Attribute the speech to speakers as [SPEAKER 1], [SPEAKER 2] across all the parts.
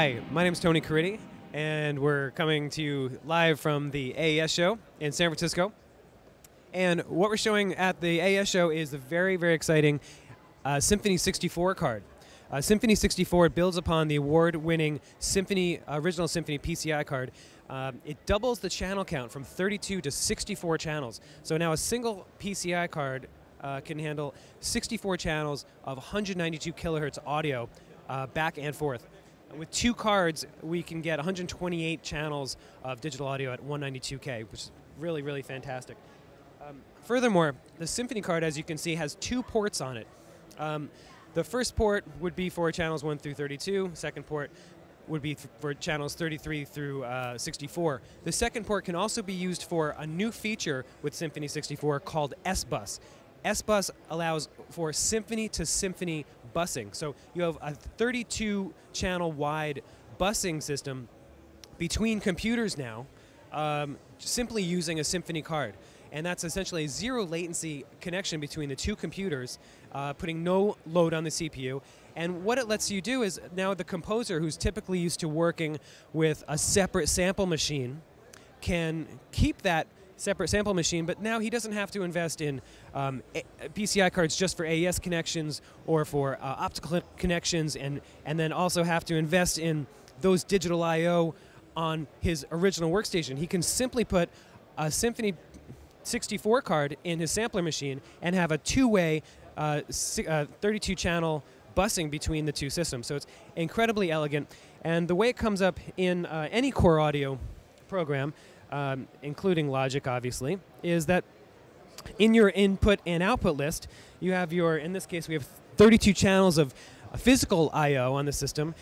[SPEAKER 1] Hi, my name is Tony Coriddi, and we're coming to you live from the AES show in San Francisco. And what we're showing at the AES show is the very, very exciting Symphony 64 card. Symphony 64 builds upon the award-winning original Symphony PCI card. It doubles the channel count from 32 to 64 channels. So now a single PCI card can handle 64 channels of 192 kilohertz audio back and forth. With two cards, we can get 128 channels of digital audio at 192K, which is really, really fantastic. Furthermore, the Symphony card, as you can see, has two ports on it. The first port would be for channels 1 through 32. Second port would be for channels 33 through 64. The second port can also be used for a new feature with Symphony 64 called S-Bus. S-Bus allows for symphony-to-symphony busing. So you have a 32-channel wide busing system between computers now, simply using a Symphony card. And that's essentially a zero latency connection between the two computers, putting no load on the CPU. And what it lets you do is now the composer, who's typically used to working with a separate sample machine, can keep that separate sample machine, but now he doesn't have to invest in PCI cards just for AES connections or for optical connections, and then also have to invest in those digital I/O on his original workstation. He can simply put a Symphony 64 card in his sampler machine and have a two-way 32-channel busing between the two systems. So it's incredibly elegant, and the way it comes up in any core audio program, including Logic, obviously, is that in your input and output list, you have your, in this case, we have 32 channels of physical I/O on the system,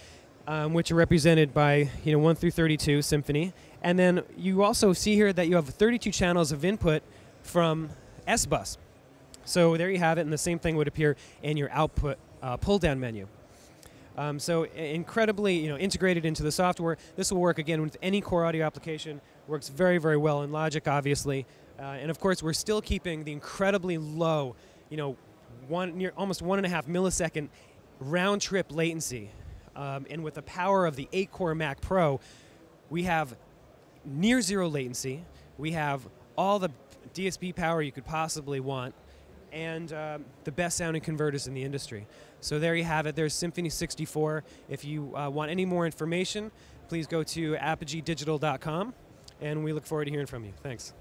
[SPEAKER 1] which are represented by 1 through 32 Symphony, and then you also see here that you have 32 channels of input from S-Bus. So there you have it, and the same thing would appear in your output pull-down menu. So incredibly integrated into the software. This will work again with any core audio application. Works very, very well in Logic, obviously. And of course, we're still keeping the incredibly low, almost 1.5 millisecond round-trip latency. And with the power of the 8-core Mac Pro, we have near zero latency. We have all the DSP power you could possibly want, and the best sounding converters in the industry. So there you have it. There's Symphony 64. If you want any more information, please go to apogeedigital.com, and we look forward to hearing from you. Thanks.